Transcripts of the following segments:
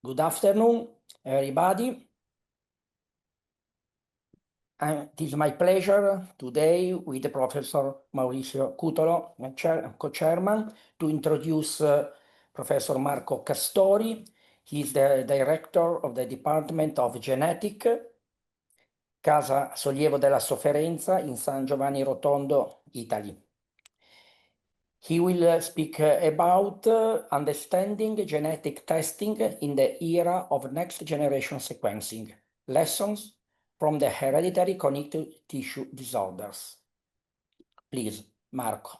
Good afternoon, everybody. It is my pleasure today with Professor Maurizio Cutolo, co-chairman, to introduce Professor Marco Castori. He is the director of the Department of Genetics, Casa Sollievo della Sofferenza in San Giovanni Rotondo, Italy. He will speak about understanding genetic testing in the era of next generation sequencing, lessons from the hereditary connective tissue disorders. Please, Marco.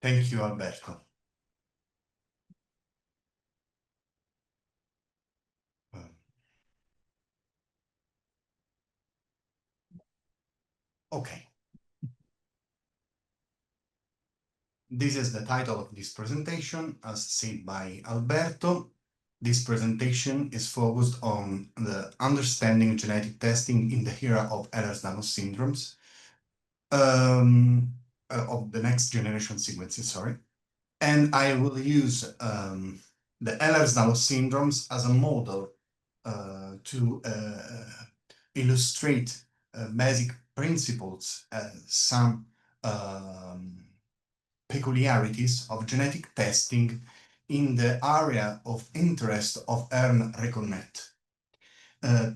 Thank you, Alberto. Okay. This is the title of this presentation, as said by Alberto. This presentation is focused on the understanding genetic testing in the era of Ehlers-Danlos syndromes, of the next generation sequencing, sorry. And I will use the Ehlers-Danlos syndromes as a model to illustrate basic principles, some peculiarities of genetic testing in the area of interest of ERN ReCONNET.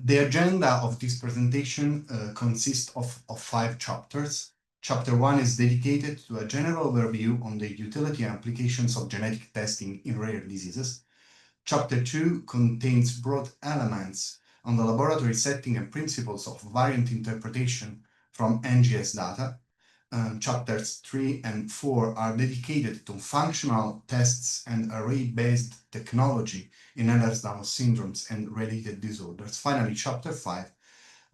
The agenda of this presentation consists of 5 chapters. Chapter 1 is dedicated to a general overview on the utility and applications of genetic testing in rare diseases. Chapter 2 contains broad elements on the laboratory setting and principles of variant interpretation from NGS data. Chapters 3 and 4 are dedicated to functional tests and array-based technology in Ehlers-Danlos syndromes and related disorders. Finally, Chapter 5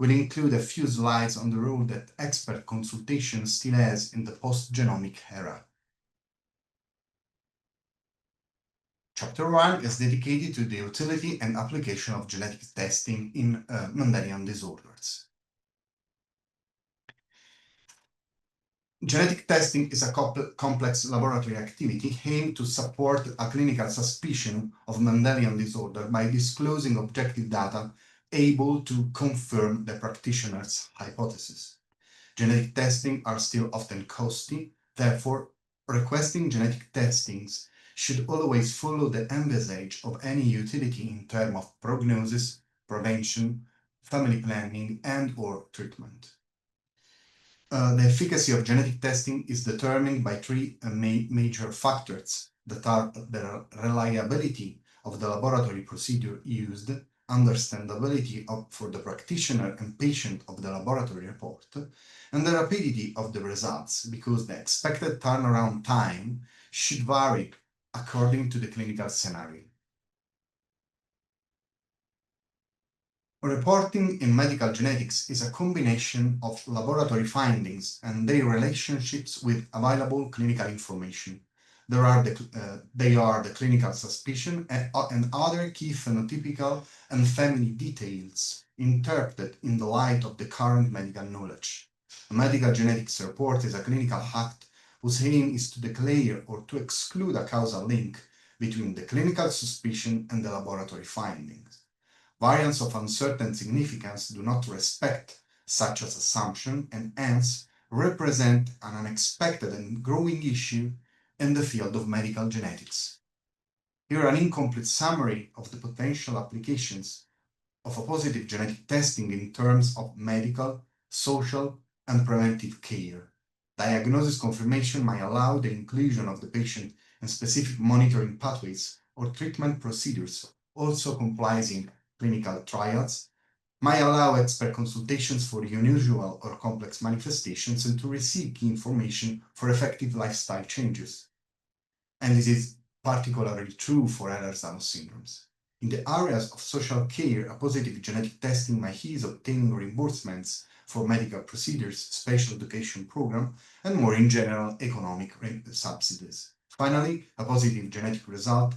will include a few slides on the role that expert consultation still has in the post-genomic era. Chapter 1 is dedicated to the utility and application of genetic testing in Mendelian disorders. Genetic testing is a complex laboratory activity aimed to support a clinical suspicion of Mendelian disorder by disclosing objective data able to confirm the practitioner's hypothesis. Genetic testing are still often costly, therefore, requesting genetic testings should always follow the envisage of any utility in terms of prognosis, prevention, family planning, and/or treatment. The efficacy of genetic testing is determined by 3 major factors that are the reliability of the laboratory procedure used, understandability for the practitioner and patient of the laboratory report, and the rapidity of the results, because the expected turnaround time should vary according to the clinical scenario. Reporting in medical genetics is a combination of laboratory findings and their relationships with available clinical information. They are the clinical suspicion and other key phenotypical and family details interpreted in the light of the current medical knowledge. A medical genetics report is a clinical act whose aim is to declare or to exclude a causal link between the clinical suspicion and the laboratory findings. Variants of uncertain significance do not respect such an assumption and hence represent an unexpected and growing issue in the field of medical genetics. Here an incomplete summary of the potential applications of a positive genetic testing in terms of medical, social, and preventive care. Diagnosis confirmation might allow the inclusion of the patient in specific monitoring pathways or treatment procedures, also comprising clinical trials, might allow expert consultations for unusual or complex manifestations and to receive key information for effective lifestyle changes. And this is particularly true for Ehlers-Danlos syndromes. In the areas of social care, a positive genetic testing might ease obtaining reimbursements for medical procedures, special education program, and more in general economic subsidies. Finally, a positive genetic result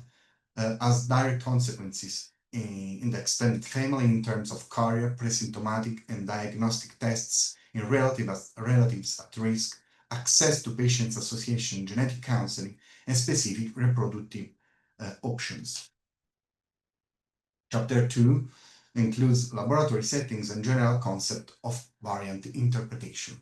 has direct consequences in the extended family in terms of carrier, presymptomatic, and diagnostic tests in relatives at risk, access to patients' association, genetic counseling, and specific reproductive options. Chapter 2 includes laboratory settings and general concept of variant interpretation.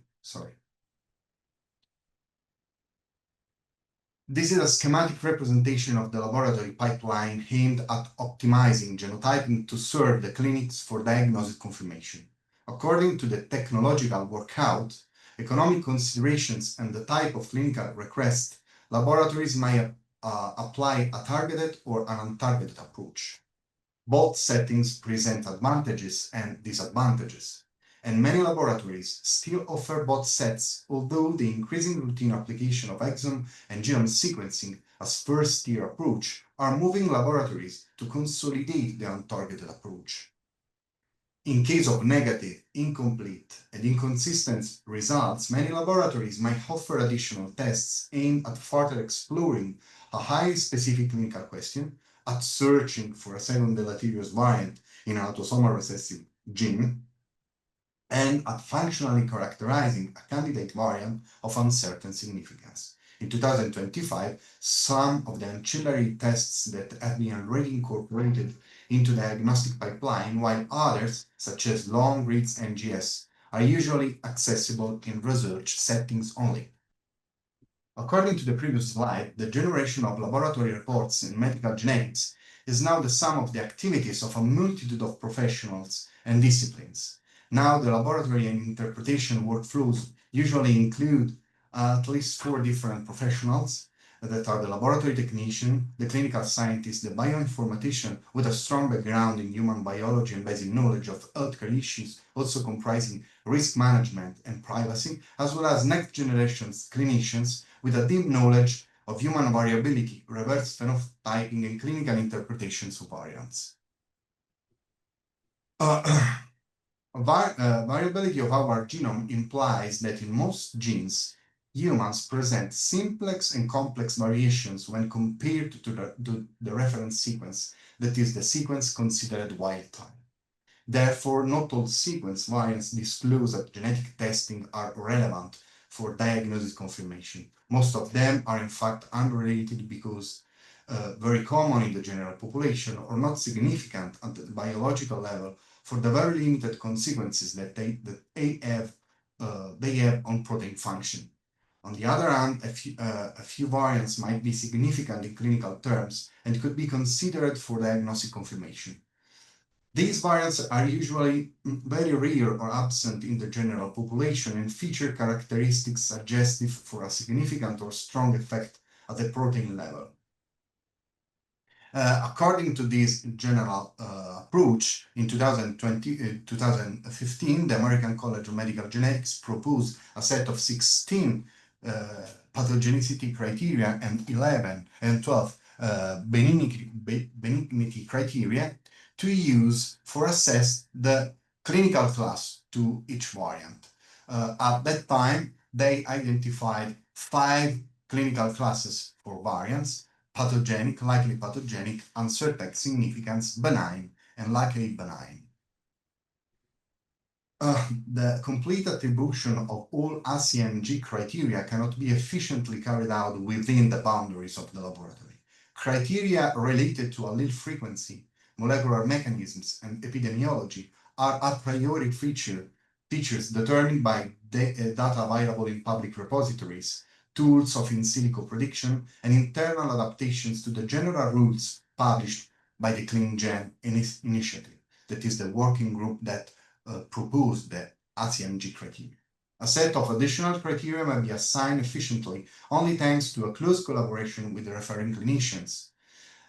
This is a schematic representation of the laboratory pipeline aimed at optimizing genotyping to serve the clinics for diagnosis confirmation. According to the technological workout, economic considerations, and the type of clinical request, laboratories might apply a targeted or an untargeted approach. Both settings present advantages and disadvantages, and many laboratories still offer both sets, although the increasing routine application of exome and genome sequencing as first-tier approach are moving laboratories to consolidate the untargeted approach. In case of negative, incomplete, and inconsistent results, many laboratories might offer additional tests aimed at further exploring a highly specific clinical question, at searching for a second deleterious variant in an autosomal recessive gene, and at functionally characterizing a candidate variant of uncertain significance. In 2025, some of the ancillary tests that have been already incorporated into the diagnostic pipeline, while others, such as long-reads NGS, are usually accessible in research settings only. According to the previous slide, the generation of laboratory reports in medical genetics is now the sum of the activities of a multitude of professionals and disciplines. Now, the laboratory and interpretation workflows usually include at least 4 different professionals that are the laboratory technician, the clinical scientist, the bioinformatician with a strong background in human biology and basic knowledge of healthcare issues, also comprising risk management and privacy, as well as next generation clinicians with a deep knowledge of human variability, reverse phenotyping, and clinical interpretations of variants. Variability of our genome implies that in most genes, humans present simplex and complex variations when compared to the reference sequence, that is, the sequence considered wild type. Therefore, not all sequence variants disclosed at genetic testing are relevant for diagnosis confirmation. Most of them are in fact unrelated because very common in the general population or not significant at the biological level for the very limited consequences that they have on protein function. On the other hand, a few variants might be significant in clinical terms and could be considered for diagnostic confirmation. These variants are usually very rare or absent in the general population and feature characteristics suggestive for a significant or strong effect at the protein level. According to this general approach, in 2015, the American College of Medical Genetics proposed a set of 16 pathogenicity criteria and 11 and 12 benignity criteria to use for assess the clinical class to each variant. At that time, they identified 5 clinical classes for variants: pathogenic, likely pathogenic, uncertain significance, benign, and likely benign. The complete attribution of all ACMG criteria cannot be efficiently carried out within the boundaries of the laboratory. Criteria related to allele frequency, molecular mechanisms, and epidemiology are a priori features determined by data available in public repositories, tools of in silico prediction, and internal adaptations to the general rules published by the ClinGen initiative, that is the working group that proposed the ACMG criteria. A set of additional criteria may be assigned efficiently only thanks to a close collaboration with the referring clinicians.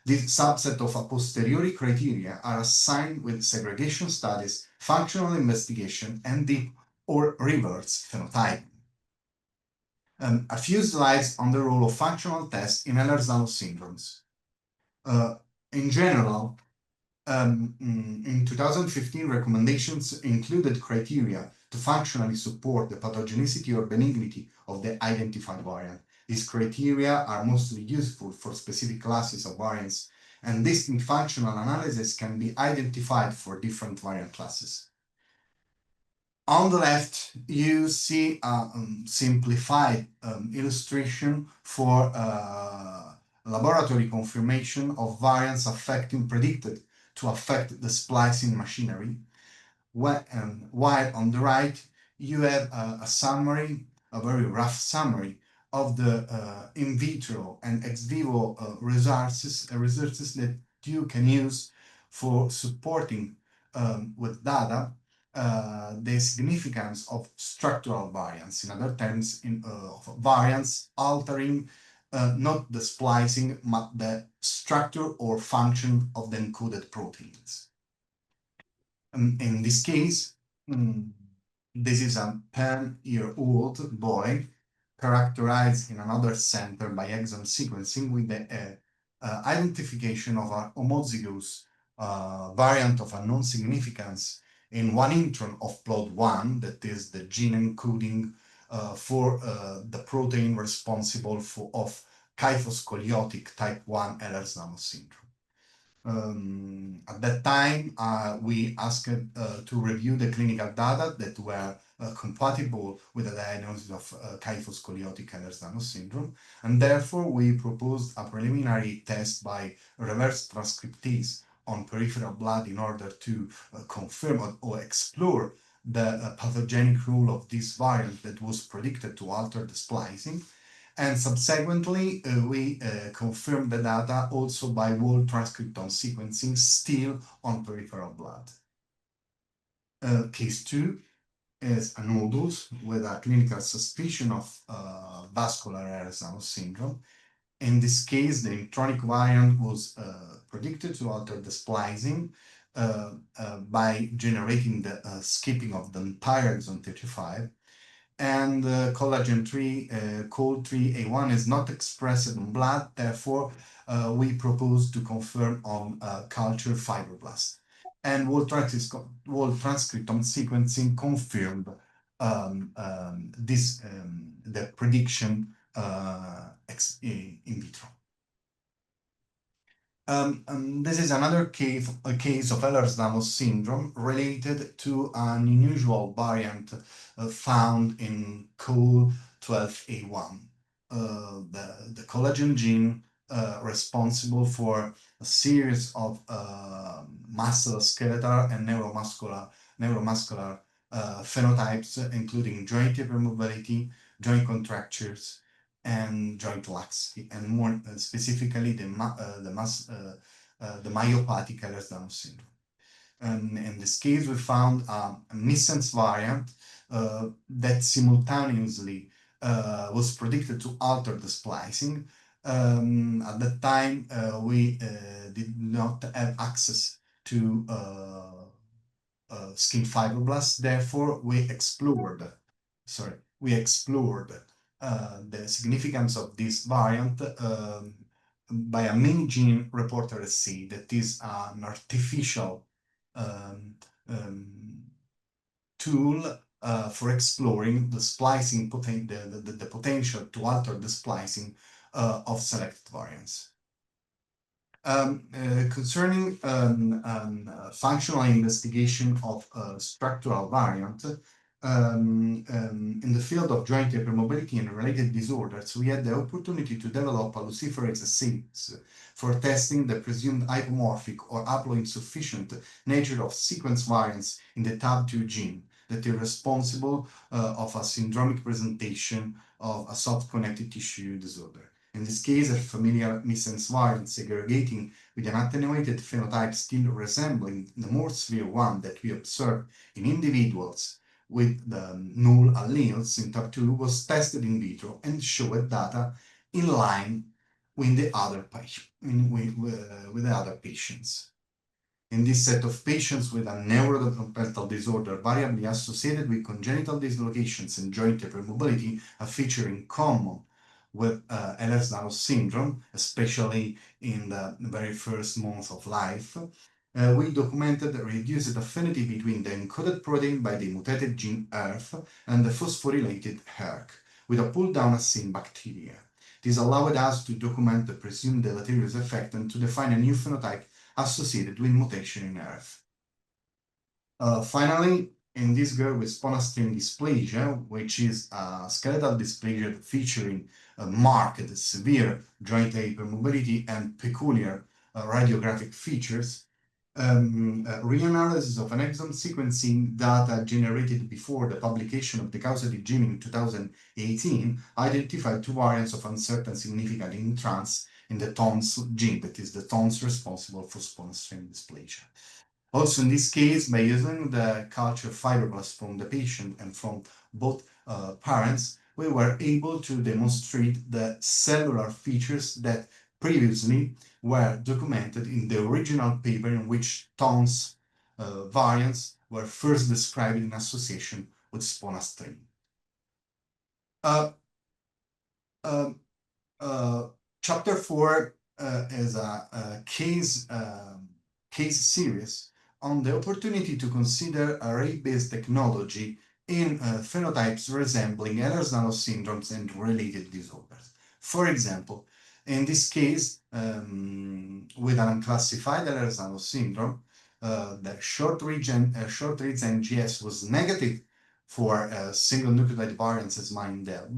This subset of a posteriori criteria are assigned with segregation studies, functional investigation, and deep or reverse phenotyping. A few slides on the role of functional tests in Ehlers-Danlos syndromes. In general, in 2015, recommendations included criteria to functionally support the pathogenicity or benignity of the identified variant. These criteria are mostly useful for specific classes of variants, and distinct functional analysis can be identified for different variant classes. On the left, you see a simplified illustration for laboratory confirmation of variants affecting predicted to affect the splicing machinery, while on the right you have a summary, a very rough summary of the in vitro and ex vivo resources that you can use for supporting with data the significance of structural variants. In other terms, of variants altering not the splicing, but the structure or function of the encoded proteins. In this case, this is a 10-year-old boy characterized in another center by exome sequencing with the identification of a homozygous variant of unknown significance in one intron of PLOD1, that is the gene encoding for the protein responsible of kyphoscoliotic type 1 Ehlers-Danlos syndrome. At that time, we asked to review the clinical data that were compatible with the diagnosis of kyphoscoliotic Ehlers-Danlos syndrome, and therefore we proposed a preliminary test by reverse transcriptase on peripheral blood in order to confirm or explore the pathogenic role of this variant that was predicted to alter the splicing. And subsequently, we confirmed the data also by whole transcriptome sequencing, still on peripheral blood. Case 2 is a nodus with a clinical suspicion of vascular Ehlers-Danlos syndrome. In this case, the intronic variant was predicted to alter the splicing by generating the skipping of the entire exon 35. And collagen 3, COL3A1 is not expressed in blood, therefore we propose to confirm on culture fibroblast. And whole transcriptome sequencing confirmed the prediction in vitro. This is another case of Ehlers-Danlos syndrome related to an unusual variant found in COL12A1, the collagen gene responsible for a series of musculoskeletal and neuromuscular phenotypes, including joint hypermobility, joint contractures, and joint laxity, and more specifically the myopathic Ehlers-Danlos syndrome. And in this case, we found a missense variant that simultaneously was predicted to alter the splicing. At that time, we did not have access to skin fibroblasts. Therefore, we explored the significance of this variant by a mini gene reporter assay that is an artificial tool for exploring the splicing the potential to alter the splicing of selected variants. Concerning functional investigation of structural variant, in the field of joint hypermobility and related disorders, we had the opportunity to develop a luciferase assays for testing the presumed hypomorphic or haploinsufficient nature of sequence variants in the TAB2 gene that is responsible of a syndromic presentation of a soft connective tissue disorder. In this case, a familiar missense variant segregating with an attenuated phenotype still resembling the more severe one that we observed in individuals with the null alleles in TAB2 was tested in vitro and showed data in line with the other patients. In this set of patients with a neurodevelopmental disorder variably associated with congenital dislocations and joint hypermobility, a feature in common with Ehlers-Danlos syndrome, especially in the very first month of life, we documented a reduced affinity between the encoded protein by the mutated gene ERF and the phosphorylated HERC, with a pull-down assay in bacteria. This allowed us to document the presumed deleterious effect and to define a new phenotype associated with mutation in ERF. Finally, in this girl with spinostring dysplasia, which is a skeletal dysplasia featuring marked severe joint hypermobility and peculiar radiographic features, reanalysis of an exome sequencing data generated before the publication of the causative gene in 2018 identified two variants of uncertain significance in trans in the TONS gene, that is the TONS responsible for spawn strain dysplasia. Also, in this case, by using the culture fibroblasts from the patient and from both parents, we were able to demonstrate the cellular features that previously were documented in the original paper in which TONS variants were first described in association with spawn strain. Chapter 4 is a case series on the opportunity to consider array-based technology in phenotypes resembling Ehlers-Danlos syndromes and related disorders. For example, in this case, with an unclassified Ehlers-Danlos syndrome, the short-read NGS was negative for single nucleotide variants as E-M-I and della,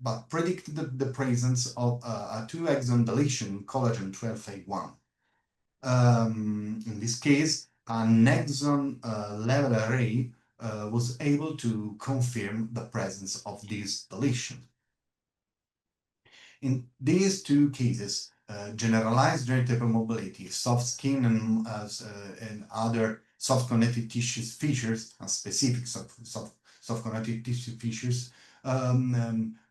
but predicted the presence of a 2-exon deletion in collagen 12A1. In this case, an exon level array was able to confirm the presence of this deletion. In these two cases, generalized genital hypermobility, soft skin, and other soft connective tissues features, and specific soft connective tissue features,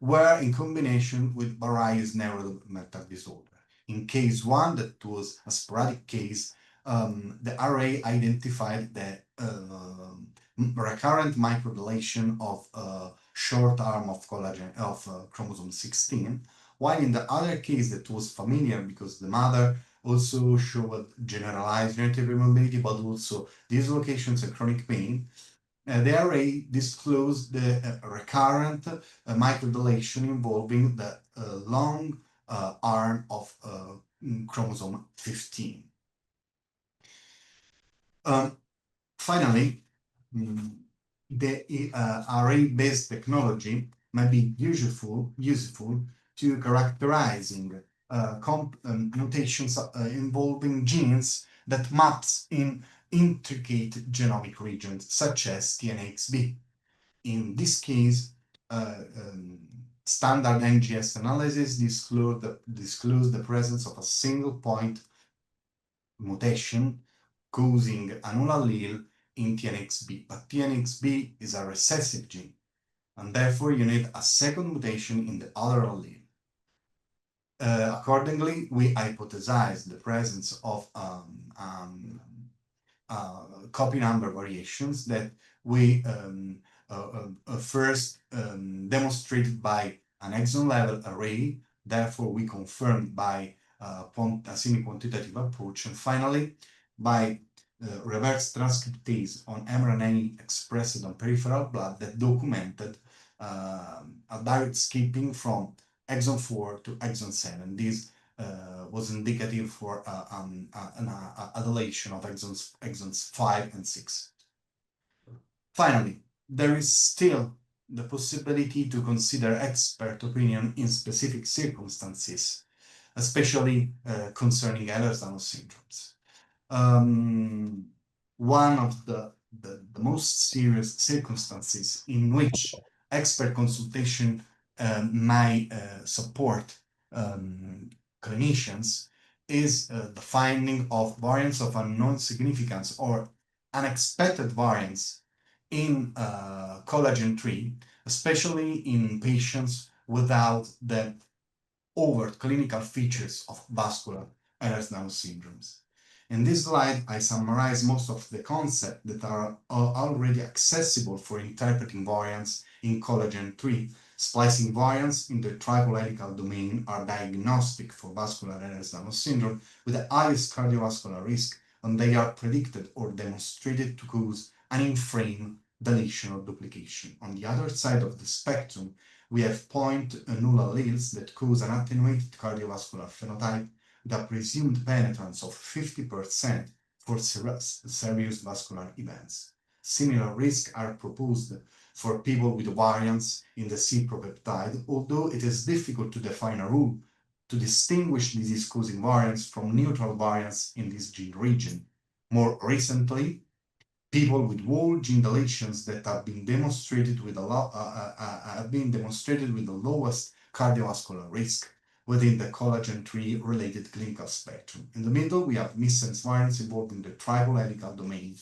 were in combination with various neurodevelopmental disorder. In case 1, that was a sporadic case, the array identified the recurrent microdeletion of short arm of collagen of chromosome 16, while in the other case that was familiar because the mother also showed generalized genital hypermobility, but also dislocations and chronic pain. The array disclosed the recurrent microdeletion involving the long arm of chromosome 15. Finally, the array-based technology might be useful to characterizing mutations involving genes that maps in intricate genomic regions such as TNXB. In this case, standard NGS analysis disclosed the presence of a single point mutation causing a null allele in TNXB, but TNXB is a recessive gene, and therefore you need a second mutation in the other allele. Accordingly, we hypothesized the presence of copy number variations that we first demonstrated by an exon level array. Therefore, we confirmed by a semi-quantitative approach, and finally by reverse transcriptase on mRNA expressed on peripheral blood that documented a direct skipping from exon 4 to exon 7. This was indicative for a deletion of exons 5 and 6. Finally, there is still the possibility to consider expert opinion in specific circumstances, especially concerning Ehlers-Danlos syndromes. One of the most serious circumstances in which expert consultation may support clinicians is the finding of variants of unknown significance or unexpected variants in collagen 3, especially in patients without the overt clinical features of vascular Ehlers-Danlos syndromes. In this slide, I summarize most of the concepts that are already accessible for interpreting variants in collagen 3. Splicing variants in the triple helical domain are diagnostic for vascular Ehlers-Danlos syndrome with the highest cardiovascular risk, and they are predicted or demonstrated to cause an in-frame deletion or duplication. On the other side of the spectrum, we have point null alleles that cause an attenuated cardiovascular phenotype with a presumed penetrance of 50% for serious vascular events. Similar risks are proposed for people with variants in the C propeptide, although it is difficult to define a rule to distinguish disease-causing variants from neutral variants in this gene region. More recently, people with whole gene deletions that have been demonstrated with the lowest cardiovascular risk within the collagen 3 related clinical spectrum. In the middle, we have missense variants involved in the triple helical domain.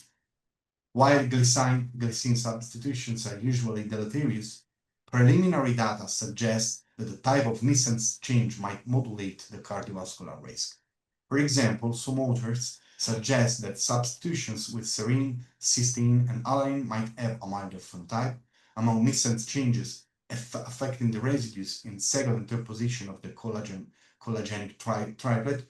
While glycine substitutions are usually deleterious, preliminary data suggest that the type of missense change might modulate the cardiovascular risk. For example, some authors suggest that substitutions with serine, cysteine, and alanine might have a milder phenotype. Among missense changes affecting the residues in second interposition of the collagenic triplet,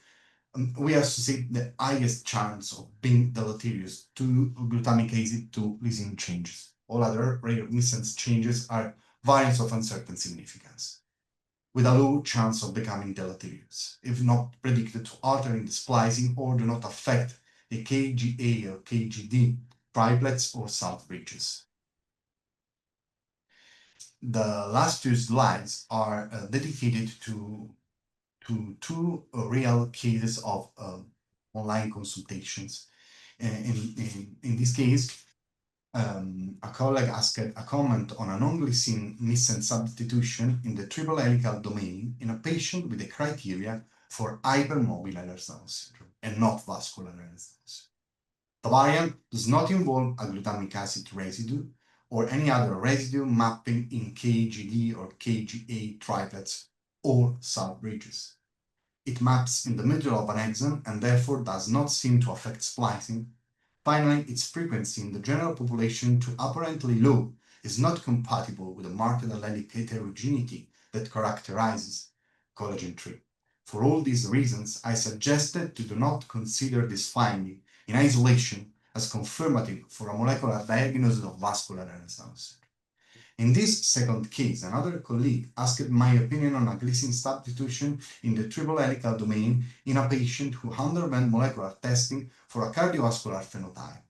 we associate the highest chance of being deleterious to glutamic acid to lysine changes. All other rare missense changes are variants of uncertain significance, with a low chance of becoming deleterious, if not predicted to alter in the splicing or do not affect the KGA or KGD triplets or salt bridges. The last two slides are dedicated to two real cases of online consultations. In this case, a colleague asked a comment on a non-glycine missense substitution in the triple helical domain in a patient with the criteria for hypermobile Ehlers-Danlos syndrome and not vascular Ehlers-Danlos. The variant does not involve a glutamic acid residue or any other residue mapping in KGD or KGA triplets or salt bridges. It maps in the middle of an exon and therefore does not seem to affect splicing. Finally, its frequency in the general population to apparently low is not compatible with the marked allelic heterogeneity that characterizes collagen 3. For all these reasons, I suggested to do not consider this finding in isolation as confirmative for a molecular diagnosis of vascular Ehlers-Danlos. In this second case, another colleague asked my opinion on a glycine substitution in the triple helical domain in a patient who underwent molecular testing for a cardiovascular phenotype.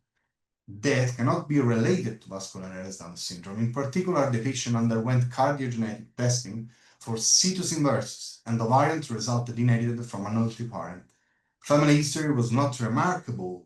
That cannot be related to vascular Ehlers-Danlos syndrome. In particular, the patient underwent cardiogenetic testing for situs inversus, and the variant resulted inherited from a multi-parent. Family history was not remarkable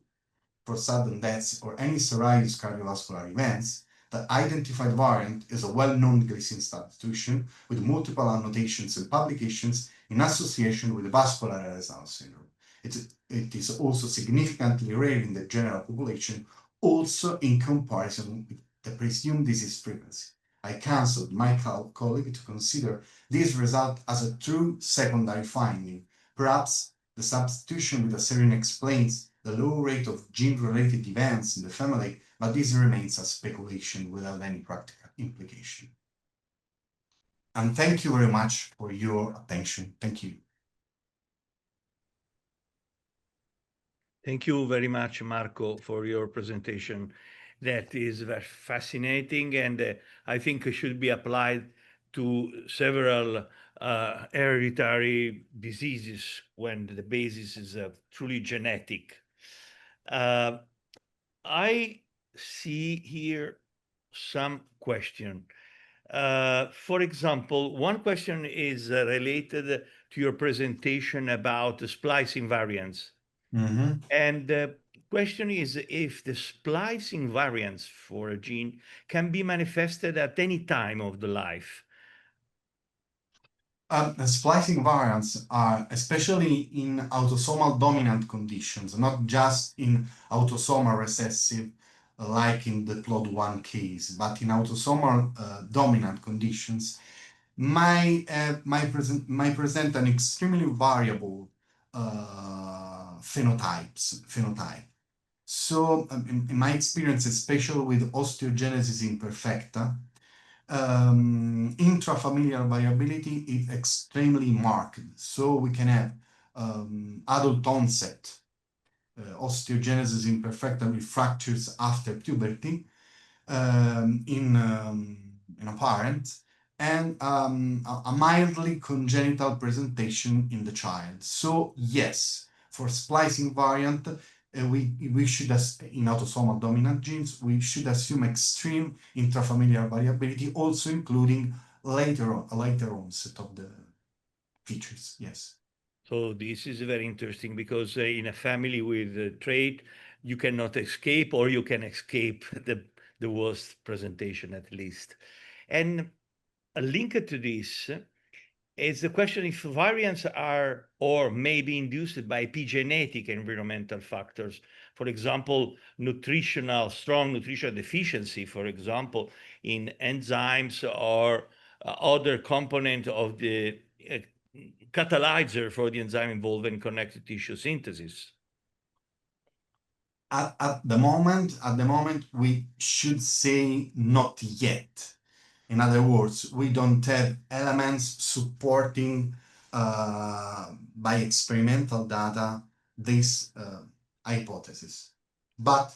for sudden deaths or any serious cardiovascular events. The identified variant is a well-known glycine substitution with multiple annotations and publications in association with vascular Ehlers-Danlos syndrome. It is also significantly rare in the general population, also in comparison with the presumed disease frequency. I counseled my colleague to consider this result as a true secondary finding. Perhaps the substitution with a serine explains the low rate of gene-related events in the family, but this remains a speculation without any practical implication. And thank you very much for your attention. Thank you. Thank you very much, Marco, for your presentation. That is very fascinating, and I think it should be applied to several hereditary diseases when the basis is truly genetic. I see here some question. For example, one question is related to your presentation about the splicing variants. And the question is if the splicing variants for a gene can be manifested at any time of the life. The splicing variants are especially in autosomal dominant conditions, not just in autosomal recessive, like in the PLOD1 case, but in autosomal dominant conditions, might present an extremely variable phenotype. So, in my experience, especially with osteogenesis imperfecta, intrafamilial variability is extremely marked. So we can have adult onset osteogenesis imperfecta with fractures after puberty in a parent, and a mildly congenital presentation in the child. So yes, for splicing variant, we should, in autosomal dominant genes, we should assume extreme intrafamilial variability, also including later onset of the features. Yes. So this is very interesting because in a family with a trait, you cannot escape, or you can escape the worst presentation at least. And a link to this is the question if variants are or may be induced by epigenetic environmental factors. For example, strong nutritional deficiency, for example, in enzymes or other component of the catalyzer for the enzyme involved in connective tissue synthesis. At the moment, we should say not yet. In other words, we don't have elements supporting by experimental data this hypothesis. But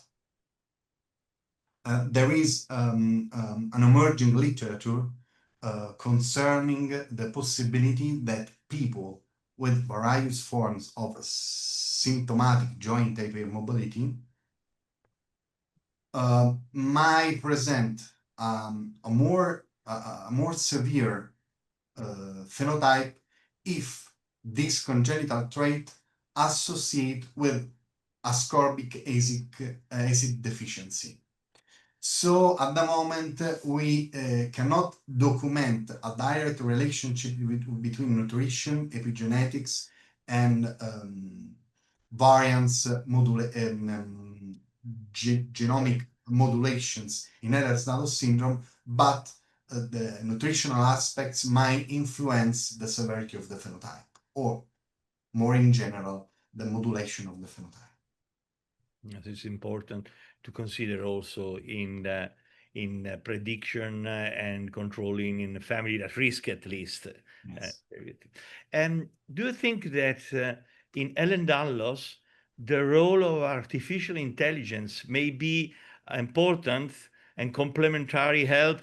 there is an emerging literature concerning the possibility that people with various forms of symptomatic joint hypermobility might present a more severe phenotype if this congenital trait associate with ascorbic acid deficiency. So at the moment, we cannot document a direct relationship between nutrition, epigenetics, and variance genomic modulations in Ehlers-Danlos syndrome, but the nutritional aspects might influence the severity of the phenotype, or more in general, the modulation of the phenotype. It is important to consider also in prediction and controlling in the family at risk, at least. Yes. And do you think that in Ehlers-Danlos, the role of artificial intelligence may be important and complementary help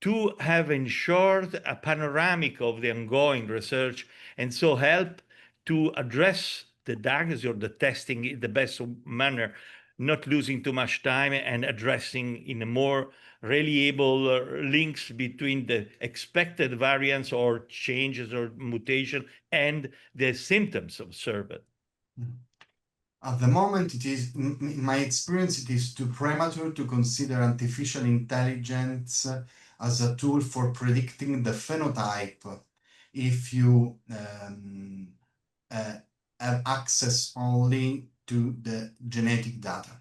to have ensured a panoramic of the ongoing research, and so help to address the diagnosis or the testing in the best manner, not losing too much time and addressing in a more reliable links between the expected variants or changes or mutation and the symptoms observed? At the moment, it is, in my experience, it is too premature to consider artificial intelligence as a tool for predicting the phenotype if you have access only to the genetic data.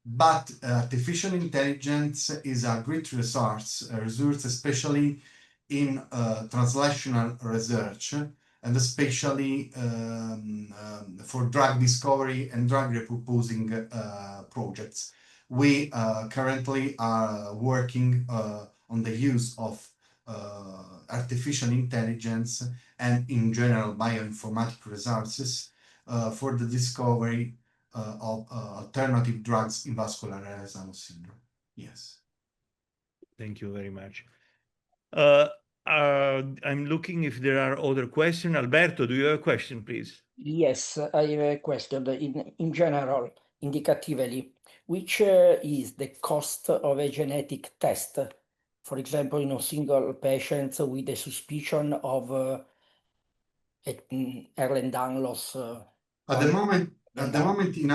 But artificial intelligence is a great resource especially in translational research, and especially for drug discovery and drug repurposing projects. We currently are working on the use of artificial intelligence and in general bioinformatic resources for the discovery of alternative drugs in vascular Ehlers-Danlos syndrome. Yes. Thank you very much. I'm looking if there are other questions. Alberto, do you have a question, please? Yes, I have a question. In general, indicatively, which is the cost of a genetic test? For example, in a single patient with a suspicion of Ehlers-Danlos. At the moment, in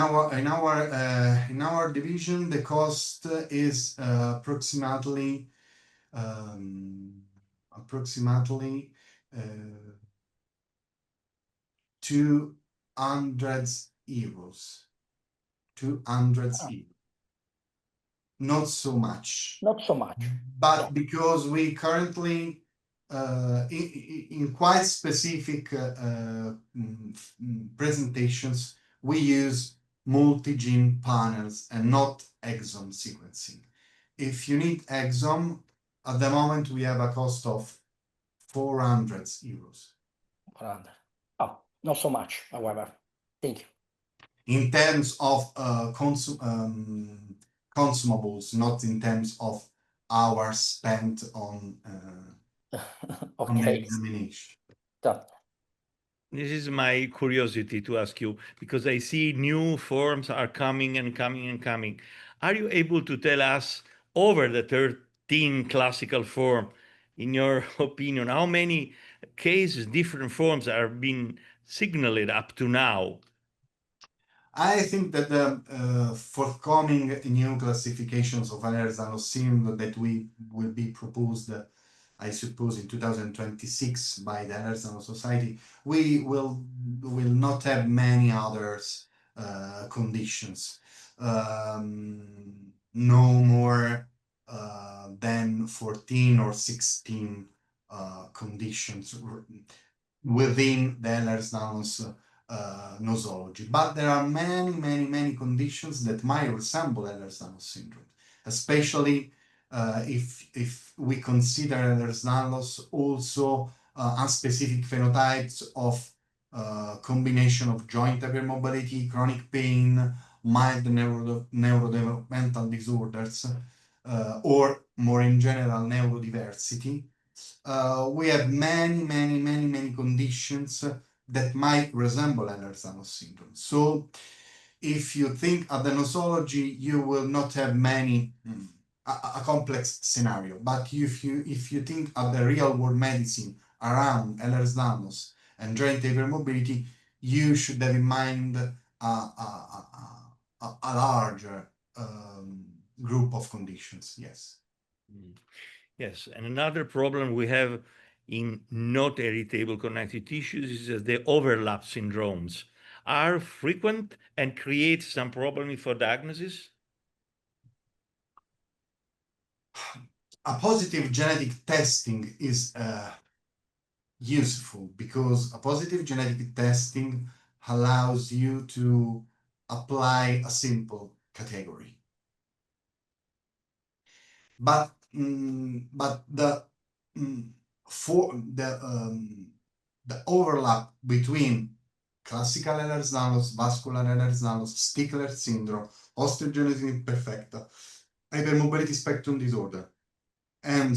our division, the cost is approximately 200 euros. 200 euros. Not so much. Not so much. But Yeah. because we currently, in quite specific presentations, we use multi-gene panels and not exome sequencing. If you need exome, at the moment we have a cost of 400 euros. 400. Oh, not so much, however. Thank you. In terms of consumables, not in terms of hours spent on the examination. This is my curiosity to ask you, because I see new forms are coming and coming and coming. Are you able to tell us, over the 13 classical form, in your opinion, how many cases, different forms are being signaled up to now? I think that the forthcoming new classifications of Ehlers-Danlos syndrome that will be proposed, I suppose, in 2026 by the Ehlers-Danlos Society, we will not have many others conditions. No more than 14 or 16 conditions within the Ehlers-Danlos nosology, but there are many conditions that might resemble Ehlers-Danlos syndrome, especially if we consider Ehlers-Danlos also unspecific phenotypes of combination of joint hypermobility, chronic pain, mild neurodevelopmental disorders, or more in general neurodiversity. We have many conditions that might resemble Ehlers-Danlos syndrome. So if you think at the nosology, you will not have a complex scenario. But if you think of the real world medicine around Ehlers-Danlos and joint hypermobility, you should have in mind a larger group of conditions. Yes. Yes, and another problem we have in not heritable connective tissues is that the overlap syndromes are frequent and create some problem for diagnosis. A positive genetic testing is useful because a positive genetic testing allows you to apply a simple category. But the overlap between classical Ehlers-Danlos, vascular Ehlers-Danlos, Stickler syndrome, osteogenesis imperfecta, hypermobility spectrum disorder, and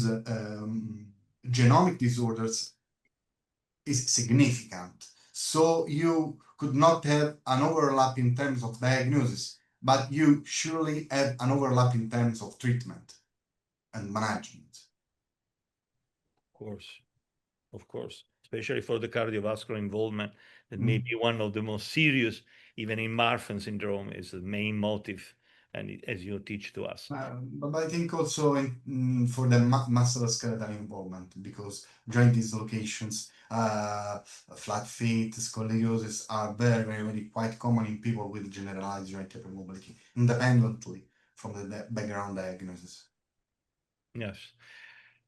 genomic disorders is significant. So you could not have an overlap in terms of diagnosis, but you surely have an overlap in terms of treatment and management. Of course, especially for the cardiovascular involvement, that may be one of the most serious, even in Marfan syndrome, is the main motive, and as you teach to us. But I think also for the musculoskeletal involvement, because joint dislocations, flat feet, scoliosis are very quite common in people with generalized joint hypermobility, independently from the background diagnosis. Yes.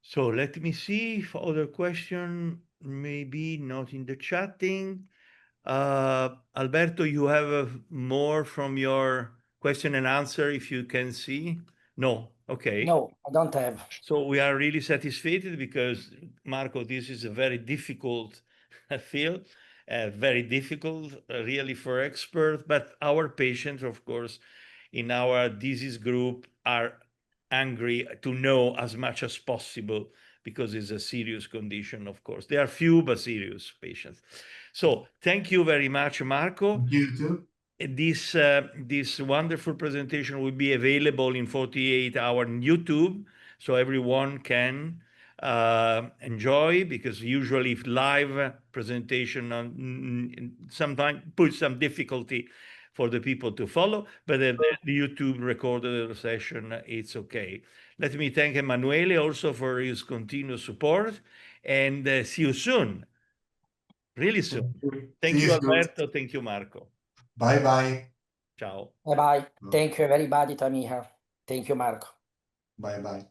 So let me see if other question, maybe not in the chatting. Alberto, you have more from your question and answer, if you can see? No, okay. No, I don't have. So we are really satisfied because, Marco, this is a very difficult field, very difficult, really for experts, but our patients, of course, in our disease group are angry to know as much as possible because it's a serious condition, of course. There are few but serious patients. So thank you very much, Marco. Thank you too. This wonderful presentation will be available in 48 hours on YouTube, so everyone can enjoy, because usually if live presentation sometimes puts some difficulty for the people to follow, but the YouTube recorded session, it's okay. Let me thank Emanuele also for his continuous support, and see you soon, really soon. Thank you, Alberto. Thank you, Marco. Bye. Ciao. Bye. Thank you, everybody. Time here. Thank you, Marco. Bye.